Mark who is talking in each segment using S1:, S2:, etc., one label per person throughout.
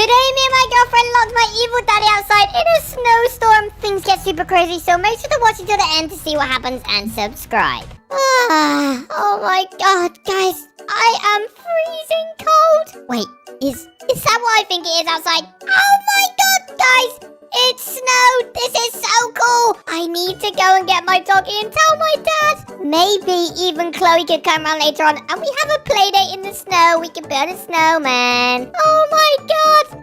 S1: Today, me and my girlfriend locked my evil daddy outside in a snowstorm. Things get super crazy, so make sure to watch until the end to see what happens and subscribe. Oh my god, guys, I am freezing cold. Wait, is that what I think it is outside? Oh my god, guys, it snowed. This is so cool. I need to go and get my doggy and tell my dad. Maybe even Chloe could come around later on and we have a play date in the snow. We can build a snowman. Oh my god.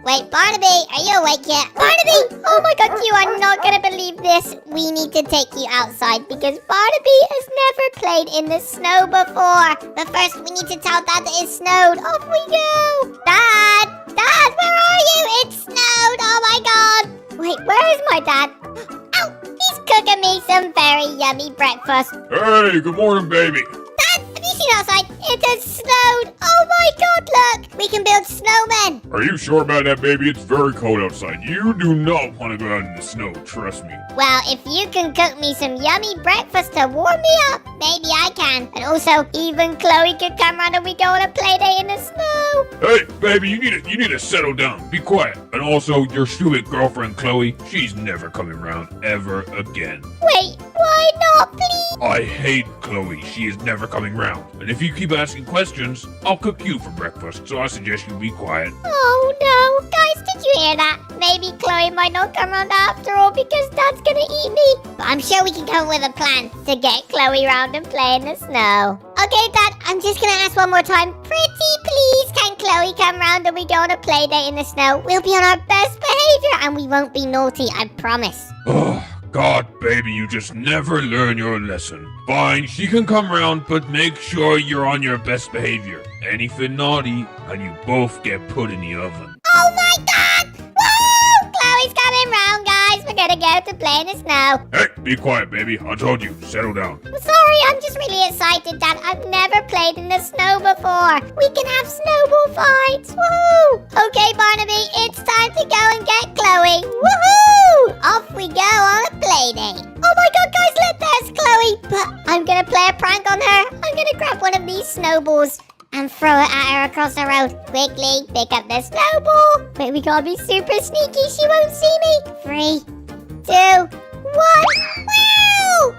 S1: Wait, Barnaby, are you awake yet? Barnaby, oh my god, you are not going to believe this. We need to take you outside because Barnaby has never played in the snow before. But first, we need to tell Dad that it snowed. Off we go. Dad, where are you? It snowed. Oh my god. Wait, where is my dad? Oh, he's cooking me some very yummy breakfast.
S2: Hey, good morning, baby.
S1: Dad, have you seen outside? It has snowed. Oh my god, look. We can build snowmen.
S2: Are you sure about that, baby? It's very cold outside. You do not want to go out in the snow, trust me.
S1: Well, if you can cook me some yummy breakfast to warm me up, maybe I can. And also, even Chloe could come around and we go on a play day in the snow.
S2: Hey, baby, you need to settle down. Be quiet. And also, your stupid girlfriend, Chloe, she's never coming around ever again.
S1: Wait, why not, please?
S2: I hate Chloe. She is never coming round. And if you keep asking questions, I'll cook you for breakfast. So I suggest you be quiet.
S1: Oh no, guys, did you hear that? Maybe Chloe might not come around after all because Dad's gonna eat me. But I'm sure we can come up with a plan to get Chloe round and play in the snow. Okay, Dad, I'm just gonna ask one more time. Pretty please, can Chloe come round and we go on a play date in the snow? We'll be on our best behavior and we won't be naughty, I promise.
S2: Oh, God, baby, you just never learn your lesson. Fine, she can come round, but make sure you're on your best behavior. Anything naughty, and you both get put in the oven.
S1: Oh my god! Woo! Chloe's coming round, guys. We're gonna go to play in the snow.
S2: Hey, be quiet, baby. I told you, settle down.
S1: I'm sorry, I'm just really excited, Dad. I've never played in the snow before. We can have snowball fights. Woohoo! Okay, Barnaby, it's time to go and get Chloe. Woohoo! Off we go on a play date. Oh my god, guys, look, there's Chloe. But I'm gonna play a prank on her. I'm gonna grab one of these snowballs and throw it at her across the road. Quickly, pick up the snowball. Wait, we gotta be super sneaky. She won't see me. 3, 2, 1. Wow!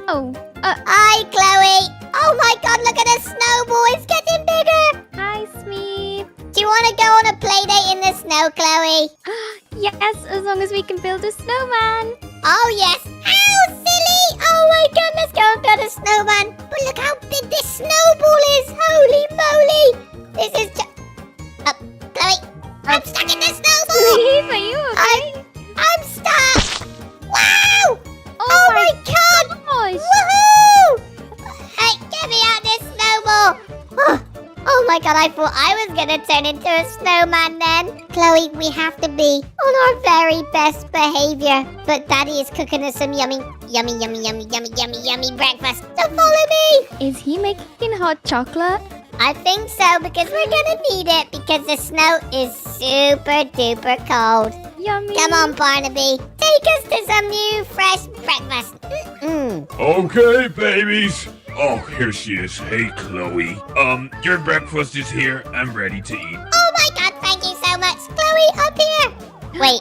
S1: Oh, hi, Chloe. Oh my god, look at the snowball. It's getting bigger.
S3: Hi, Smeep.
S1: Do you want to go on a play date in the snow, Chloe?
S3: Yes, as long as we can build a snowman.
S1: Oh, yes. How silly. Oh my god, let's go and build a snowman. But look how big this snowball is. Holy moly. This is just... Chloe, I'm stuck in the snowball.
S3: Smeep, are you okay?
S1: I'm stuck. Wow.
S3: Oh
S1: my god.
S3: gosh.
S1: Woohoo. Hey, get me out of this snowball. Oh my god, I thought I was gonna turn into a snowman then. Chloe, we have to be on our very best behavior. But Daddy is cooking us some yummy breakfast. So follow me.
S3: Is he making hot chocolate?
S1: I think so, because we're gonna need it because the snow is super duper cold.
S3: Yummy.
S1: Come on, Barnaby. Take us to some new fresh breakfast.
S2: Okay, babies. Oh, here she is. Hey, Chloe. Your breakfast is here. I'm ready to eat.
S1: Oh my god, thank you so much. Chloe, up here. Wait,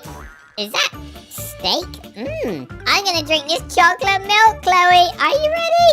S1: is that steak? I'm gonna drink this chocolate milk, Chloe. Are you ready?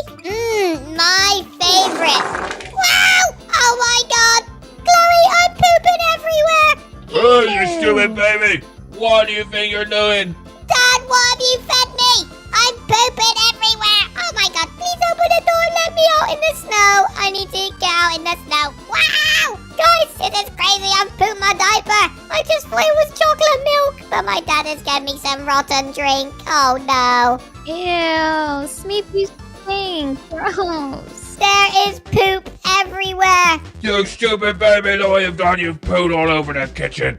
S1: My favorite. Wow! Oh my god! Chloe, I'm pooping everywhere!
S2: Oh, you stupid baby. What do you think you're doing?
S1: Dad, what have you fed me? I'm pooping everywhere! Oh my god, please open the door and let me out in the snow! I need to get out in the snow. Wow! Guys, this is crazy. I've pooped my diaper. I just thought it was chocolate milk. But my dad has given me some rotten drink. Oh no.
S3: Ew, Smeep, you stink. Gross.
S1: There is poop everywhere.
S2: You stupid baby, look what you've done. You've pooed all over the kitchen.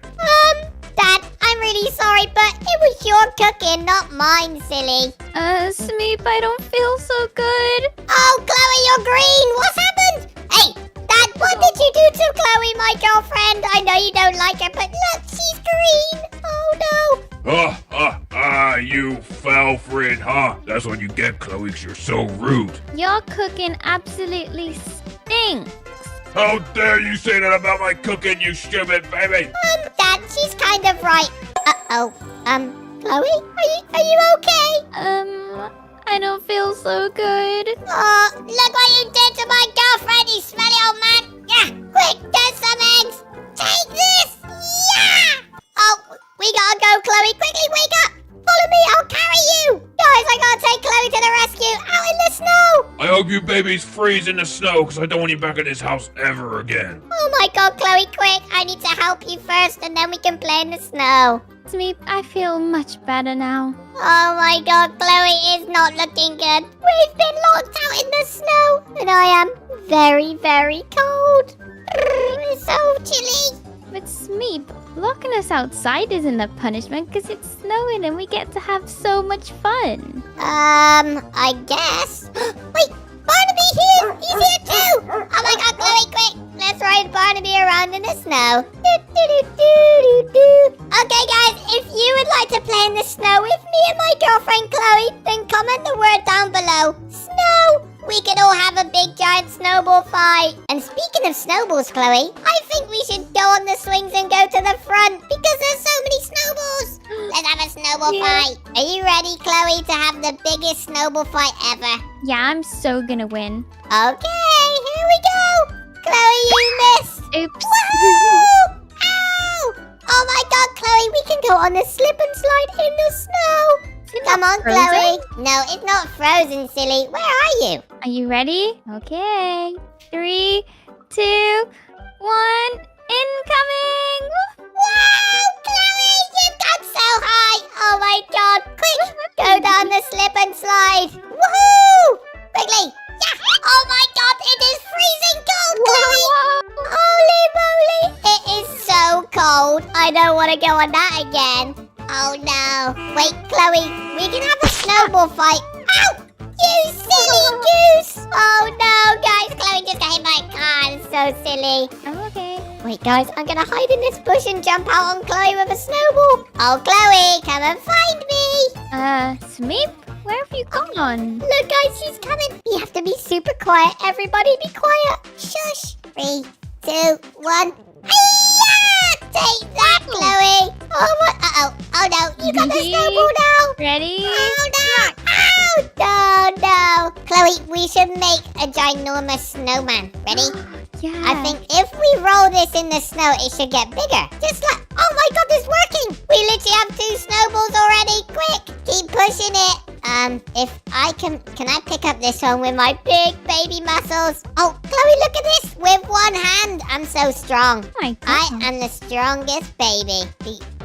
S1: Dad, I'm really sorry, but it was your cooking, not mine, silly.
S3: Smeep, I don't feel so good.
S1: Oh, Chloe, you're green. What's happened? Hey, Dad, what did you do to Chloe, my girlfriend? I know you don't like her, but look, she's green. Oh, no.
S2: You fell for it, huh? That's what you get, Chloe, 'cause you're so rude.
S3: Your cooking absolutely stinks.
S2: How dare you say that about my cooking, you stupid baby?
S1: Dad, she's kind of right. Uh-oh. Chloe, are you okay?
S3: I don't feel so good.
S1: Oh, look what you did to my girlfriend, you smelly old man. Yeah, quick, get some eggs. Take this. Yeah. Oh, we gotta go, Chloe. Quickly, wake up. Follow me, I'll carry you. Guys, I gotta take Chloe to the rescue. Out in the snow.
S2: I hope you babies freeze in the snow, because I don't want you back at this house ever again.
S1: Oh my god, Chloe, quick. I need to help you first, and then we can play in the snow.
S3: Smeep, I feel much better now.
S1: Oh my god, Chloe is not looking good. We've been locked out in the snow, and I am very, very cold. It's so chilly.
S3: But Smeep, locking us outside isn't a punishment because it's snowing and we get to have so much fun.
S1: I guess. Wait, Barnaby here! He's here too! Oh my god, Chloe, quick! Let's ride Barnaby around in the snow. Okay, guys, if you would like to play in the snow with me and my girlfriend Chloe, then comment the word down below. Snow! We could all have a big giant snowball fight. And speaking of snowballs, Chloe, I think we should go on the swings and go to the front because there's so many snowballs. Let's have a snowball fight. Are you ready, Chloe, to have the biggest snowball fight ever?
S3: Yeah, I'm so gonna win.
S1: Okay, here we go. Chloe, you missed.
S3: Oops.
S1: Woohoo! Ow! Oh my god, Chloe, we can go on the slip and slide in the snow. Come on,
S3: frozen?
S1: Chloe. No, it's not frozen, silly. Where are you?
S3: Are you ready? Okay. 3, 2, 1, incoming!
S1: Wow, Chloe, you've gone so high. Oh my god, quick, go down the slip and slide. Woohoo! Quickly. Yeah. Oh my god, it is freezing cold, Chloe. Holy moly. It is so cold. I don't want to go on that again. Oh no. Wait, Chloe, we can have a snowball fight. Ow! You silly goose! Oh no, guys, Chloe just got hit by a car. It's so silly.
S3: I'm okay.
S1: Wait, guys, I'm gonna hide in this bush and jump out on Chloe with a snowball. Oh, Chloe, come and find me.
S3: Smeep, where have you gone?
S1: Look, guys, she's coming. We have to be super quiet. Everybody be quiet. Shush. 3, 2, 1. Hiya! Take that, Chloe. Oh, what? Uh-oh. Oh, no. You got the snowball now.
S3: Ready?
S1: Oh, no. Ow. No, no. Chloe, we should make a ginormous snowman. Ready?
S3: Yeah.
S1: I think if we roll this in the snow, it should get bigger. Just like, oh my god, it's working. We literally have 2 snowballs already. Quick, keep pushing it. If I can I pick up this one with my big baby muscles? Oh, Chloe, look at this. With one hand, I'm so strong.
S3: Oh my god.
S1: I am the strongest baby.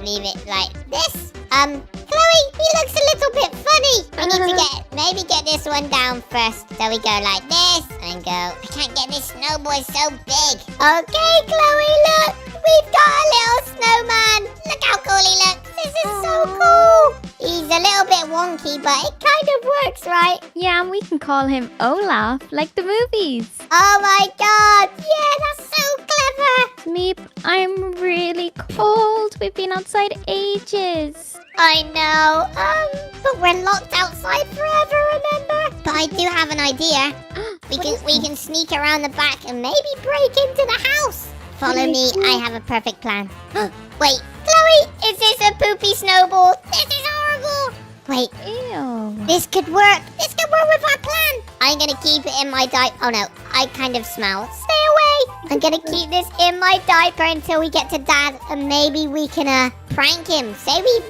S1: Leave it like this. Chloe, he looks a little bit funny. We need to maybe get this one down first. So we go like this and go. I can't get this snowball so big. Okay, Chloe, look. We've got a little snowman. Look how cool he looks. This is so cool. He's a little bit wonky, but it kind of works, right?
S3: Yeah, and we can call him Olaf, like the movies.
S1: Oh my god. Yeah, that's so clever.
S3: Smeep, I'm really cold. We've been outside ages.
S1: I know, but we're locked outside forever, remember? But I do have an idea. We can sneak around the back and maybe break into the house. Follow me, I have a perfect plan. Wait, Chloe, is this a poopy snowball? This is horrible. Wait,
S3: Ew.
S1: this could work. This could work with our plan. I'm gonna keep it in my diaper. Oh no, I kind of smell. Stay away. I'm gonna keep this in my diaper until we get to Dad, and maybe we can prank him. Say we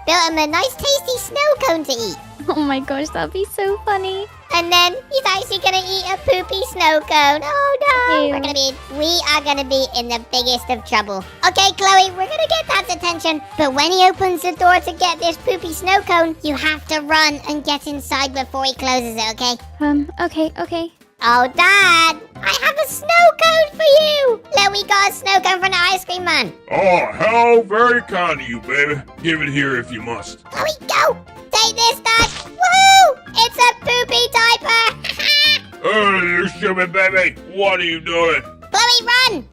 S1: built him a nice tasty snow cone to eat.
S3: Oh my gosh, that'd be so funny.
S1: And then he's actually gonna eat a poopy snow cone. Oh no!
S3: Ew.
S1: We are gonna be in the biggest of trouble. Okay, Chloe, we're gonna get Dad's attention. But when he opens the door to get this poopy snow cone, you have to run and get inside before he closes it, okay?
S3: Okay.
S1: Oh, Dad! I have a snow cone for you! Look, we got a snow cone from the ice cream man.
S2: Oh, how very kind of you, baby. Give it here if you must.
S1: Chloe, go! Take this, Dad! Woohoo! It's a poopy diaper!
S2: Oh, you stupid baby. What are you doing?
S1: Chloe, run!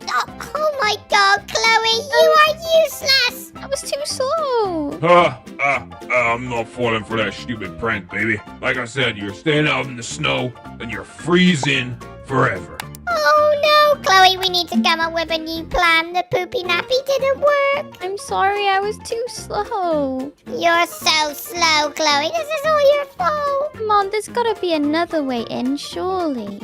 S1: Oh my god, Chloe, you are useless!
S3: That was too slow.
S2: I'm not falling for that stupid prank, baby. Like I said, you're staying out in the snow and you're freezing forever.
S1: Oh no, Chloe, we need to come up with a new plan. The poopy nappy didn't work.
S3: I'm sorry, I was too slow.
S1: You're so slow, Chloe. This is all your fault.
S3: Come on, there's gotta be another way in, surely.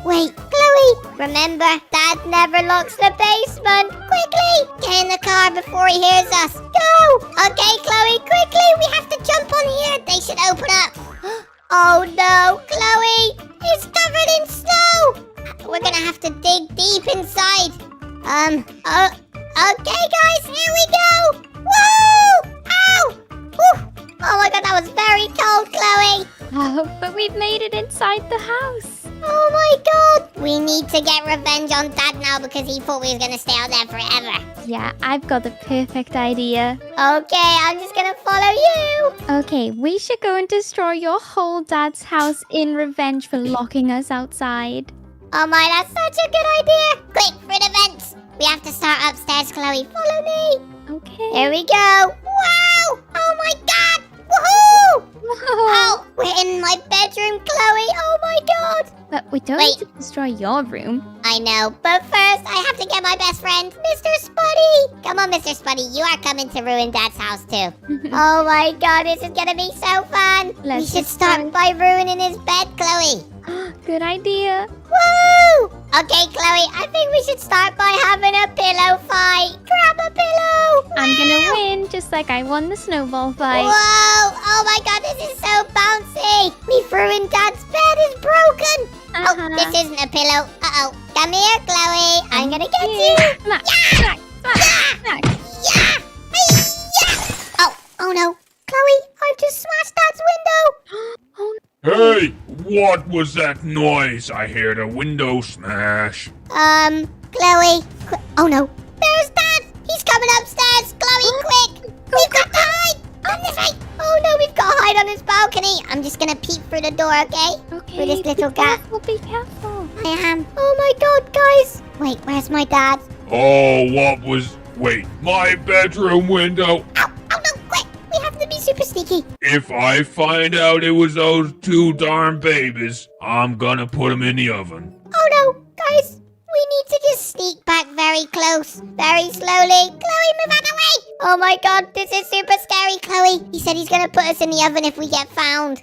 S1: Wait, Chloe. Remember, Dad never locks the basement. Quickly, get in the car before he hears us. Go. Okay, Chloe, quickly. We have to jump on here. They should open up. Oh no, Chloe. It's covered in snow. We're gonna have to dig deep inside. Okay, guys, here we go. Woo! Ow! Whew. Oh my god, that was very cold, Chloe.
S3: Oh, but we've made it inside the house.
S1: Oh my god! We need to get revenge on Dad now because he thought we was gonna stay out there forever.
S3: Yeah, I've got the perfect idea.
S1: Okay, I'm just gonna follow you.
S3: Okay, we should go and destroy your whole dad's house in revenge for locking us outside.
S1: Oh my, that's such a good idea. Quick, for the vents. We have to start upstairs, Chloe. Follow me.
S3: Okay.
S1: Here we go. Wow! Oh my god! Woohoo!
S3: Whoa.
S1: Oh, we're in my bedroom, Chloe. Oh my god.
S3: But we don't
S1: Wait.
S3: need to destroy your room.
S1: I know, but first I have to get my best friend, Mr. Spuddy. Come on, Mr. Spuddy, you are coming to ruin Dad's house too. Oh my god, this is gonna be so fun.
S3: Let's
S1: We should
S3: just
S1: start by ruining his bed, Chloe.
S3: Good idea.
S1: Woo! Okay, Chloe, I think we should start by having a pillow fight. Grab a pillow.
S3: I'm gonna
S1: Wow.
S3: win, just like I won the snowball fight.
S1: Whoa! Oh my god, this is so bouncy. We've ruined Dad's bed. It's broken. Oh, this isn't a pillow. Uh-oh. Come here, Chloe. I'm gonna get you.
S3: Smack,
S1: Yeah!
S3: smack, smack,
S1: Yeah!
S3: smack.
S1: Yeah! Yeah! Oh no. Chloe, I've just smashed Dad's window.
S3: Oh,
S2: Hey, what was that noise? I heard a window smash.
S1: Chloe. Oh no. There's Dad. He's coming upstairs. Chloe, quick. We've got to hide. On this way. Oh no, we've got to hide on his balcony. I'm just gonna peek through the door, okay?
S3: okay.
S1: Through this little gap.
S3: Be careful.
S1: I am. Oh my god, guys. Wait, where's my dad?
S2: Oh, what was... Wait, my bedroom window.
S1: Ow, oh no, quick. We have to be super sneaky.
S2: If I find out it was those two darn babies, I'm gonna put them in the oven.
S1: Oh no, guys. We need to just sneak back very close, very slowly. Chloe, move out of the way. Oh my god, this is super scary, Chloe. He said he's gonna put us in the oven if we get found.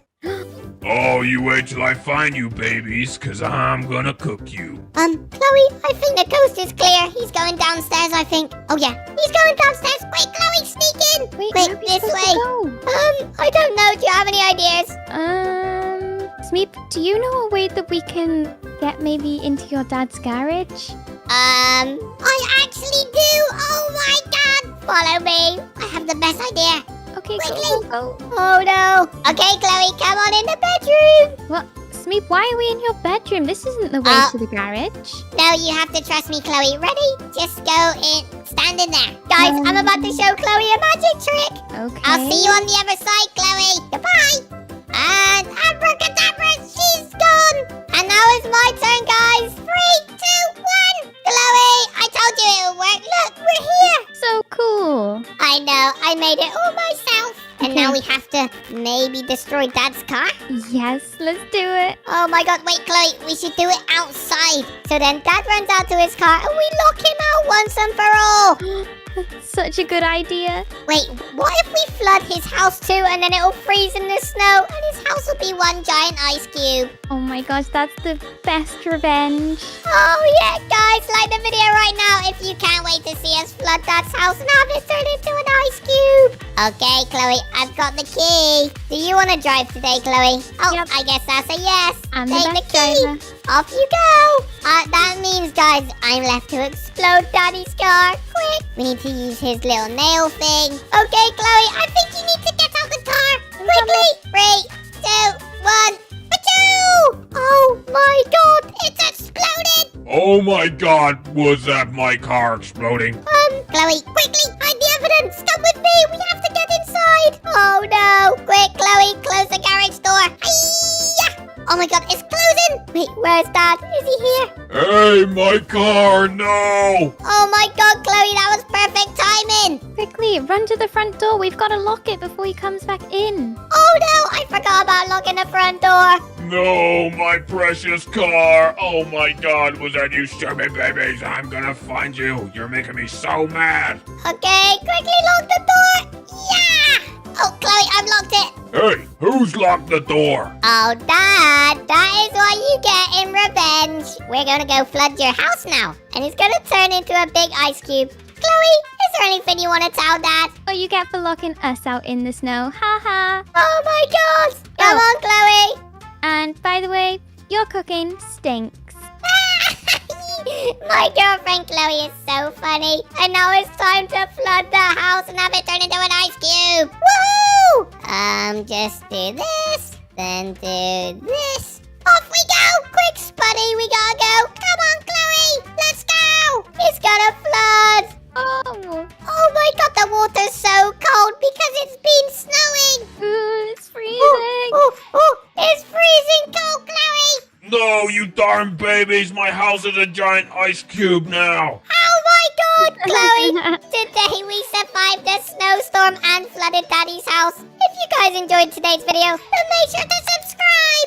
S2: Oh, you wait till I find you babies, cause I'm gonna cook you.
S1: Chloe, I think the coast is clear. He's going downstairs, I think. Oh yeah, he's going downstairs. Wait, Chloe, sneak in.
S3: Wait, where are
S1: Quick,
S3: we
S1: this
S3: supposed to
S1: way.
S3: go?
S1: I don't know. Do you have any ideas?
S3: Smeep, do you know a way that we can get maybe into your dad's garage?
S1: I actually do. Oh my god. Follow me. I have the best idea.
S3: Okay,
S1: Quickly.
S3: go.
S1: Oh no. Okay, Chloe, come on in the bedroom.
S3: What? Smeep, why are we in your bedroom? This isn't the way to the garage.
S1: No, you have to trust me, Chloe. Ready? Just go in. Stand in there. Guys, I'm about to show Chloe a magic trick.
S3: Okay.
S1: I'll see you on the other side, Chloe. Goodbye. And abracadabra, she's gone. And now it's my turn, guys. 3, 2, 1. Chloe, I told you it would work. Look, we're here.
S3: So cool.
S1: I know, I made it all myself. And
S3: Okay.
S1: now we have to maybe destroy Dad's car.
S3: Yes, let's do it.
S1: Oh my god, wait, Chloe, we should do it outside. So then Dad runs out to his car and we lock him out once and for all.
S3: That's such a good idea.
S1: Wait, what if we flood his house too and then it'll freeze in the snow and his house will be one giant ice cube?
S3: Oh my gosh, that's the best revenge.
S1: Oh yeah, guys, like the video right now if you can't wait to see us flood Dad's house and have it turn into an ice cube. Okay, Chloe, I've got the key. Do you want to drive today, Chloe? Oh,
S3: Yep.
S1: I guess that's a yes.
S3: I'm the
S1: Take
S3: best
S1: the key.
S3: driver.
S1: Off you go. That means, guys, I'm left to explode Daddy's car. Quick, we need to use his little nail thing. Okay, Chloe, I think you need to get out the car. Quickly. 3, 2, 1. Achoo! Oh my god, it's exploded.
S2: Oh my god, was that my car exploding?
S1: Chloe, quickly, hide the evidence. Come with me, we have to get inside. Oh no, quick, Chloe, close the garage door. Hi-ya! Oh my god, it's closing. Wait, where's Dad? Is he here?
S2: Hey, my car, no!
S1: Oh my god, Chloe, that was perfect timing. in.
S3: Quickly, run to the front door. We've got to lock it before he comes back in.
S1: Oh no, I forgot about locking the front door.
S2: No, my precious car. Oh my god, was that you stupid babies? I'm gonna find you. You're making me so mad.
S1: Okay, quickly lock the door. Yeah! Oh, Chloe, I've locked it.
S2: Hey, who's locked the door?
S1: Oh, Dad, that is what you get in revenge. We're gonna go flood your house now, and it's gonna turn into a big ice cube. Chloe, is there anything you want to tell Dad?
S3: What you get for locking us out in the snow. Ha ha.
S1: Oh my God! Come on, Chloe.
S3: And by the way, your cooking stinks.
S1: My girlfriend Chloe is so funny. And now it's time to flood the house and have it turn into an ice cube. Woohoo! Just do this, then do this. Off we go! Quick, Spuddy, we gotta go. Come on, Chloe, let's go. It's gonna flood.
S3: Oh,
S1: Oh my God, the water's so cold because it's been snowing.
S3: it's freezing.
S1: It's freezing cold, Chloe.
S2: No, you darn babies. My house is a giant ice cube now.
S1: Oh my God, Chloe! Today we survived the snowstorm and flooded Daddy's house. If you guys enjoyed today's video, then make sure to subscribe.